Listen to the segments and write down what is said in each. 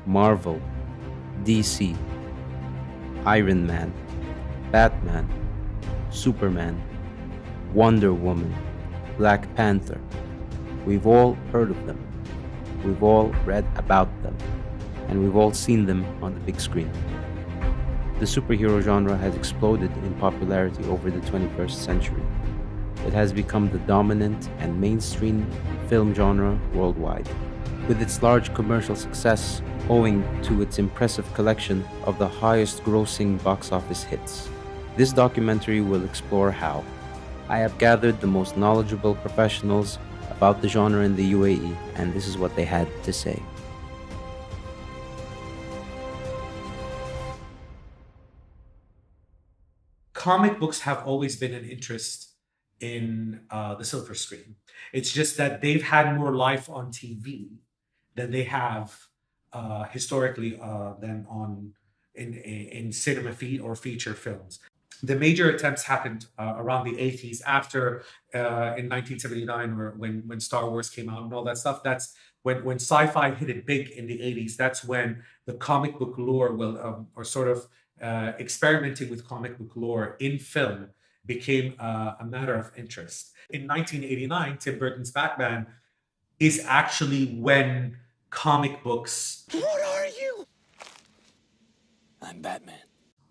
Marvel, DC, Iron Man, Batman, Superman, Wonder Woman, Black Panther. We've all heard of them. We've all read about them. And we've all seen them on the big screen. The superhero genre has exploded in popularity over the 21st century. It has become the dominant and mainstream film genre worldwide, with its large commercial success owing to its impressive collection of the highest grossing box office hits. This documentary will explore how. I have gathered the most knowledgeable professionals about the genre in the UAE, and this is what they had to say. Comic books have always been an interest in the silver screen. It's just that they've had more life on TV than they have historically than on in cinema or feature films. The major attempts happened around the 80s after in 1979 or when Star Wars came out and all that stuff. That's when sci-fi hit it big in the 80s. That's when the comic book lore will or sort of experimenting with comic book lore in film became a matter of interest. In 1989, Tim Burton's Batman is actually when comic books What are you? I'm Batman.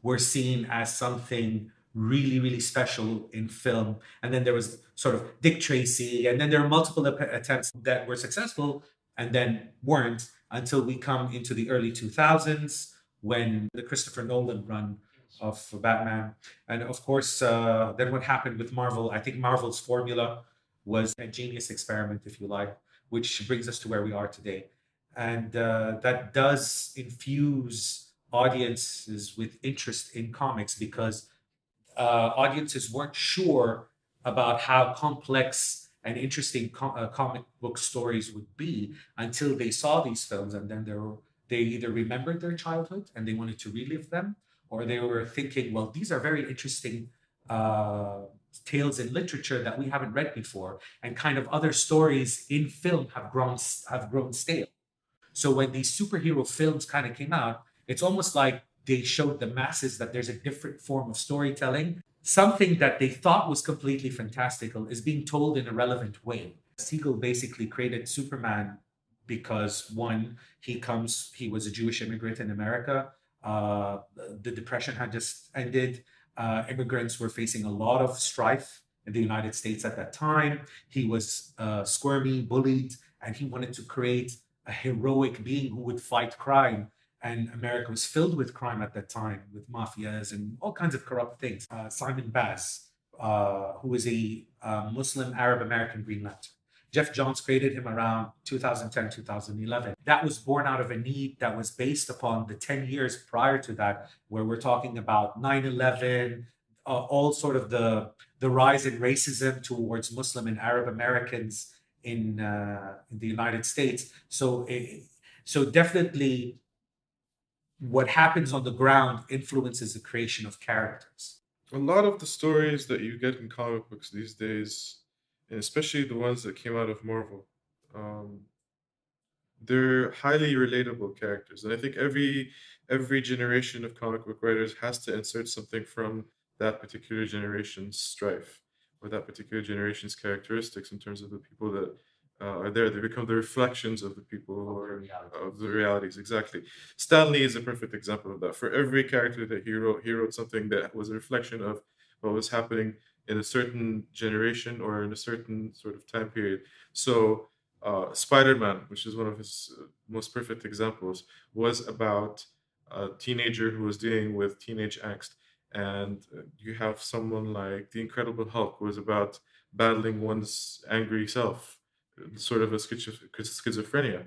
were seen as something really, really special in film. And then there was sort of Dick Tracy, and then there were multiple attempts that were successful and then weren't until we come into the early 2000s when the Christopher Nolan run of Batman. And of course, then what happened with Marvel, I think Marvel's formula was a genius experiment, if you like, which brings us to where we are today. And that does infuse audiences with interest in comics because audiences weren't sure about how complex and interesting comic book stories would be until they saw these films, and then they either remembered their childhood and they wanted to relive them, or they were thinking, well, these are very interesting uh, tales in literature that we haven't read before, and kind of other stories in film have grown stale. So when these superhero films kind of came out, it's almost like they showed the masses that there's a different form of storytelling. Something that they thought was completely fantastical is being told in a relevant way. Siegel basically created Superman because one, he was a Jewish immigrant in America. The Depression had just ended. Immigrants were facing a lot of strife in the United States at that time. He was squirmy, bullied, and he wanted to create a heroic being who would fight crime. And America was filled with crime at that time, with mafias and all kinds of corrupt things. Simon Bass, who is a Muslim Arab American Green Lantern. Jeff Johns created him around 2010, 2011. That was born out of a need that was based upon the 10 years prior to that, where we're talking about 9/11, all sort of the rise in racism towards Muslim and Arab Americans in the United States. So definitely what happens on the ground influences the creation of characters. A lot of the stories that you get in comic books these days, and especially the ones that came out of Marvel, um, they're highly relatable characters. And I think every generation of comic book writers has to insert something from that particular generation's strife or that particular generation's characteristics in terms of the people that are there. They become the reflections of the people who are of the realities. Exactly. Stanley is a perfect example of that. For every character that he wrote something that was a reflection of what was happening in a certain generation or in a certain sort of time period. So Spider-Man, which is one of his most perfect examples, was about a teenager who was dealing with teenage angst. And you have someone like the Incredible Hulk, who was about battling one's angry self, sort of a schizophrenia.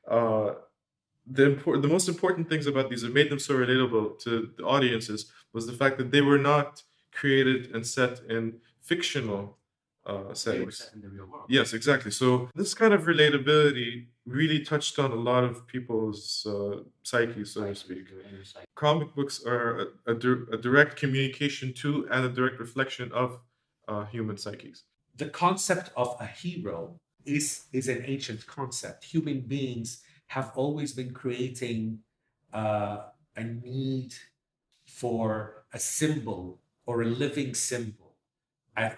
Uh, the most important things about these that made them so relatable to the audiences was the fact that they were not created and set in fictional settings. In the real world. Yes, exactly. So this kind of relatability really touched on a lot of people's psyche, so to speak. Comic books are a direct communication to and a direct reflection of human psyches. The concept of a hero is an ancient concept. Human beings have always been creating a need for a symbol or a living symbol,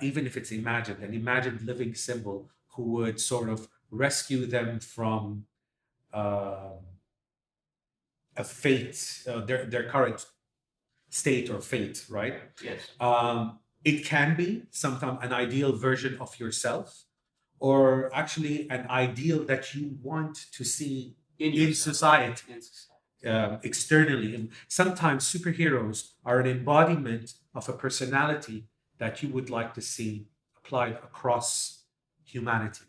even if it's imagined, an imagined living symbol who would sort of rescue them from uh, a fate, their current state or fate, right? Yes. It can be sometimes an ideal version of yourself, or actually an ideal that you want to see in society, externally. And sometimes superheroes are an embodiment of a personality that you would like to see applied across humanity,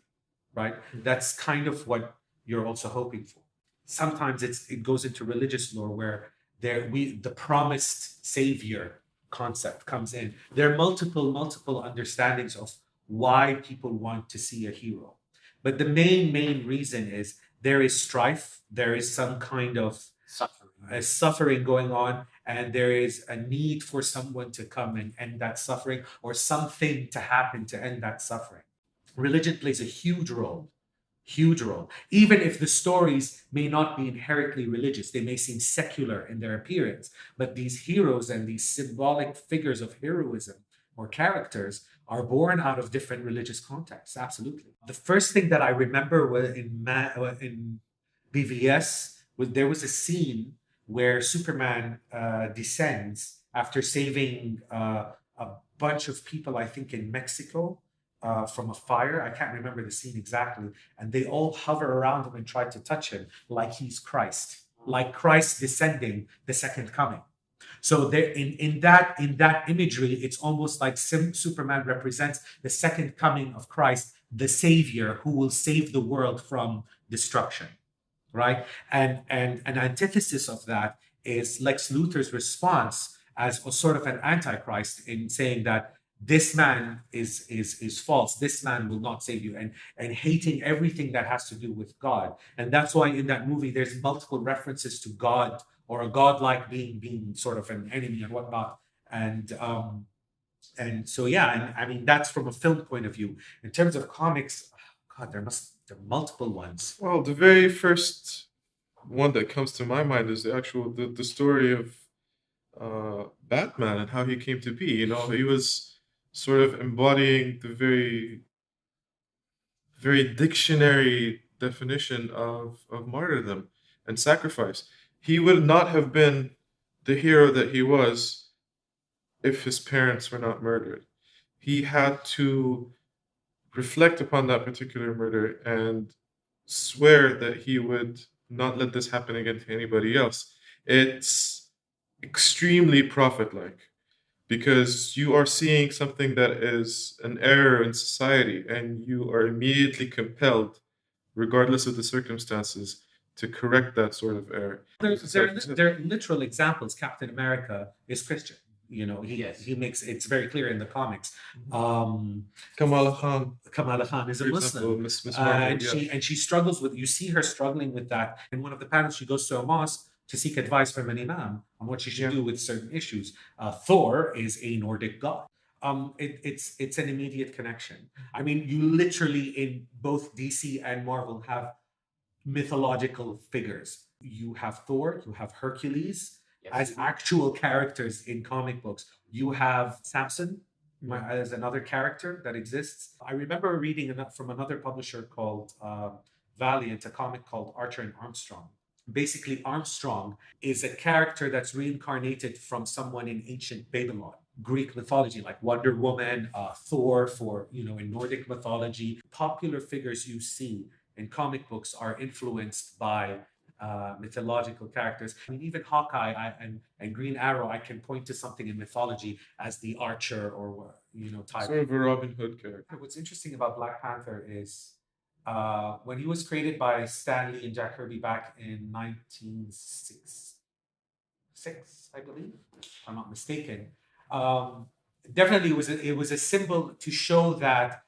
right? That's kind of what you're also hoping for. Sometimes it goes into religious lore where the promised savior concept comes in. There are multiple understandings of why people want to see a hero. But the main reason is there is strife, there is some kind of suffering going on, and there is a need for someone to come and end that suffering, or something to happen to end that suffering. Religion plays a huge role. Even if the stories may not be inherently religious, they may seem secular in their appearance, but these heroes and these symbolic figures of heroism or characters are born out of different religious contexts. Absolutely. The first thing that I remember was in BVS there was a scene where Superman descends after saving a bunch of people, I think in Mexico, from a fire. I can't remember the scene exactly. And they all hover around him and try to touch him like he's Christ, like Christ descending the second coming. So there, in that imagery, it's almost like Superman represents the second coming of Christ, the Savior who will save the world from destruction, right? And an antithesis of that is Lex Luthor's response as a sort of an antichrist in saying that this man is false. This man will not save you, and hating everything that has to do with God. And that's why in that movie there's multiple references to God or a godlike being sort of an enemy and whatnot. And so yeah, and I mean that's from a film point of view. In terms of comics, God, there are multiple ones. Well, the very first one that comes to my mind is the story of Batman and how he came to be. You know, he was sort of embodying the very dictionary definition of martyrdom and sacrifice. He would not have been the hero that he was if his parents were not murdered. He had to reflect upon that particular murder and swear that he would not let this happen again to anybody else. It's extremely prophet like because you are seeing something that is an error in society and you are immediately compelled, regardless of the circumstances, to correct that sort of error. There are literal examples. Captain America is Christian. You know, he makes it's very clear in the comics. Kamala Khan. Kamala Khan is a For Muslim, example, Miss Marvel, and she struggles with. You see her struggling with that. In one of the panels, she goes to a mosque to seek advice from an imam on what she should do with certain issues. Thor is a Nordic god. It's an immediate connection. I mean, you literally in both DC and Marvel have mythological figures. You have Thor, you have Hercules as actual characters in comic books. You have Samson as another character that exists. I remember reading from another publisher called Valiant, a comic called Archer and Armstrong. Basically, Armstrong is a character that's reincarnated from someone in ancient Babylon. Greek mythology, like Wonder Woman, Thor, in Nordic mythology. Popular figures you see in comic books are influenced by mythological characters. I mean, even Hawkeye and Green Arrow, I can point to something in mythology as the archer or type. Sort of a Robin Hood character. What's interesting about Black Panther is when he was created by Stan Lee and Jack Kirby back in 1966, I believe, if I'm not mistaken. Definitely, it was a symbol to show that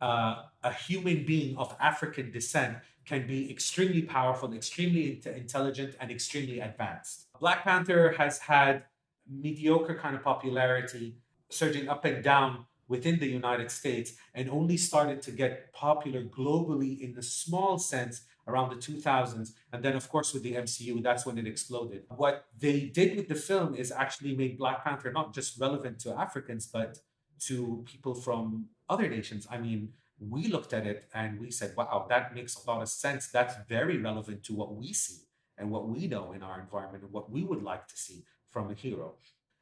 a human being of African descent can be extremely powerful, extremely intelligent, and extremely advanced. Black Panther has had mediocre kind of popularity, surging up and down within the United States, and only started to get popular globally in the small sense around the 2000s. And then, of course, with the MCU, that's when it exploded. What they did with the film is actually make Black Panther not just relevant to Africans, but to people from other nations. I mean, we looked at it and we said, wow, that makes a lot of sense. That's very relevant to what we see and what we know in our environment and what we would like to see from a hero.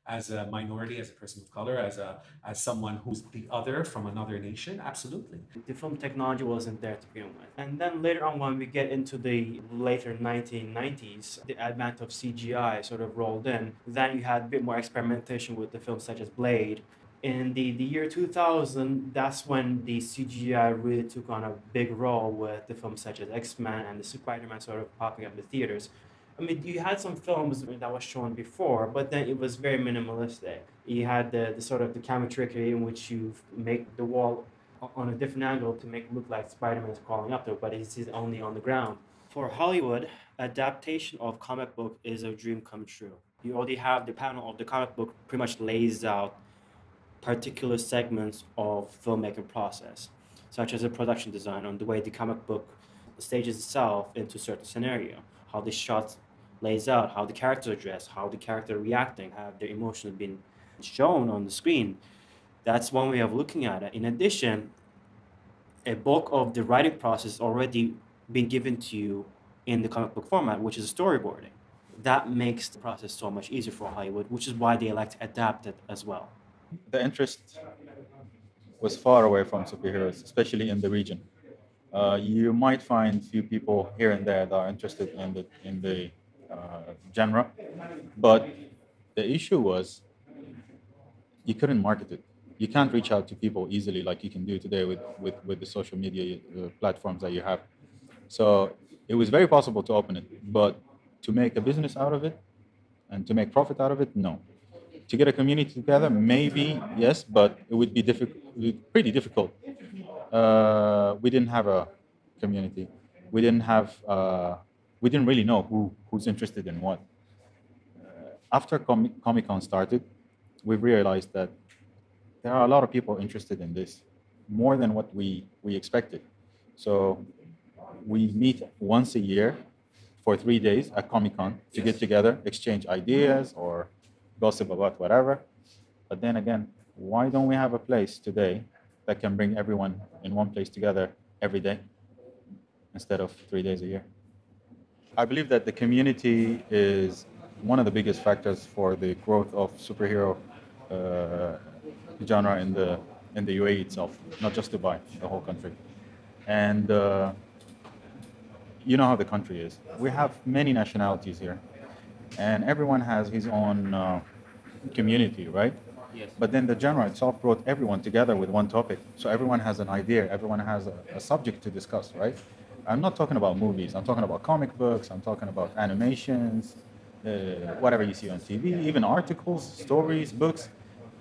As a minority, as a person of color, as someone who's the other from another nation, absolutely. The film technology wasn't there to begin with. And then later on, when we get into the later 1990s, the advent of CGI sort of rolled in. Then you had a bit more experimentation with the films such as Blade. In the year 2000, that's when the CGI really took on a big role with the films such as X-Men and the Spider-Man sort of popping up in the theaters. I mean, you had some films that was shown before, but then it was very minimalistic. You had the sort of the camera trickery in which you make the wall on a different angle to make it look like Spider-Man is crawling up there, but he's only on the ground. For Hollywood, adaptation of comic book is a dream come true. You already have the panel of the comic book pretty much lays out particular segments of filmmaking process, such as a production design on the way the comic book stages itself into certain scenario, how the shots lays out, how the characters are dressed, how the character reacting, have their emotions been shown on the screen. That's one way of looking at it. In addition, a bulk of the writing process already been given to you in the comic book format, which is storyboarding. That makes the process so much easier for Hollywood, which is why they like to adapt it as well. The interest was far away from superheroes, especially in the region. You might find few people here and there that are interested in the genre, but the issue was you couldn't market it. You can't reach out to people easily like you can do today with the social media platforms that you have. So it was very possible to open it, but to make a business out of it and to make profit out of it, no. To get a community together, maybe yes, but it would be difficult, pretty difficult. We didn't have a community. We didn't have. We didn't really know who's interested in what. After Comic Con started, we realized that there are a lot of people interested in this, more than what we expected. So we meet once a year for 3 days at Comic Con to get together, exchange ideas or gossip about whatever. But then again, why don't we have a place today that can bring everyone in one place together every day instead of 3 days a year? I believe that the community is one of the biggest factors for the growth of superhero uh, genre in the U.A.E itself, not just Dubai, the whole country. And you know how the country is. We have many nationalities here, and everyone has his own community, right? Yes. But then the genre itself brought everyone together with one topic. So everyone has an idea, everyone has a subject to discuss, right? I'm not talking about movies, I'm talking about comic books, I'm talking about animations, whatever you see on TV, even articles, stories, books,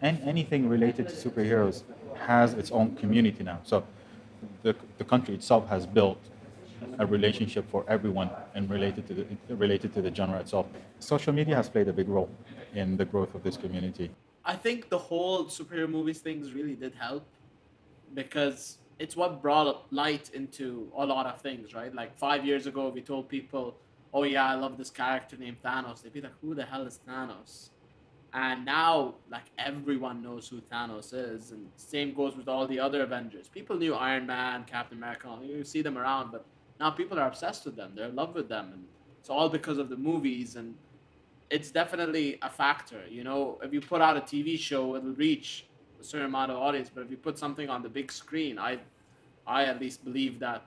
and anything related to superheroes has its own community now. So the country itself has built a relationship for everyone and related to the genre itself. Social media has played a big role in the growth of this community. I think the whole superhero movies things really did help because it's what brought light into a lot of things, right? Like 5 years ago, we told people, "Oh yeah, I love this character named Thanos." They'd be like, "Who the hell is Thanos?" And now, like everyone knows who Thanos is, and same goes with all the other Avengers. People knew Iron Man, Captain America, you see them around, but now people are obsessed with them. They're in love with them, and it's all because of the movies. And it's definitely a factor. You know, if you put out a TV show, it'll reach a certain amount of audience. But if you put something on the big screen, I at least believe that,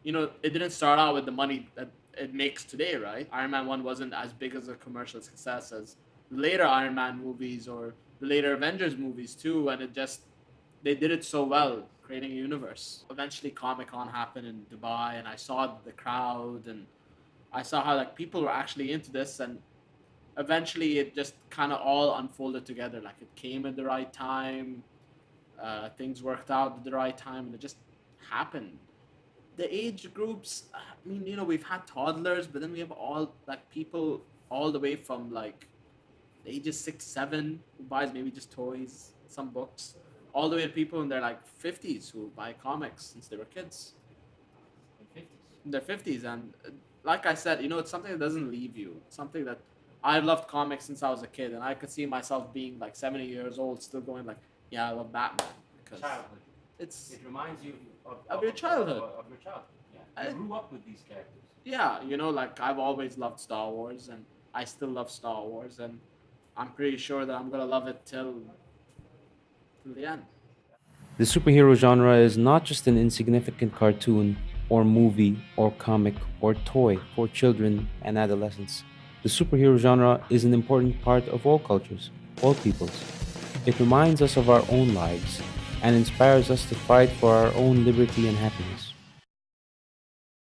you know, it didn't start out with the money that it makes today, right? Iron Man 1 wasn't as big as a commercial success as later Iron Man movies or the later Avengers movies too, and it just, they did it so well, creating a universe. Eventually Comic Con happened in Dubai, and I saw the crowd, and I saw how like people were actually into this, and eventually it just kind of all unfolded together. Like it came at the right time, things worked out at the right time, and it just happened. The age groups, I mean, you know, we've had toddlers, but then we have all like people all the way from like the ages 6 7 who buys maybe just toys, some books, all the way to people in their like 50s who buy comics since they were kids. in their 50s. And like I said, it's something that doesn't leave you. It's something that I loved comics since I was a kid, and I could see myself being like 70 years old, still going like, yeah, I love Batman because Childhood. it's It reminds you Of your childhood. Of your childhood. Yeah. I- You grew up with these characters. yeah, like I've always loved Star Wars, and I still love Star Wars, and I'm pretty sure that I'm gonna love it till the end. The superhero genre is not just an insignificant cartoon, or movie, or comic, or toy for children and adolescents. The superhero genre is an important part of all cultures, all peoples. It reminds us of our own lives and inspires us to fight for our own liberty and happiness.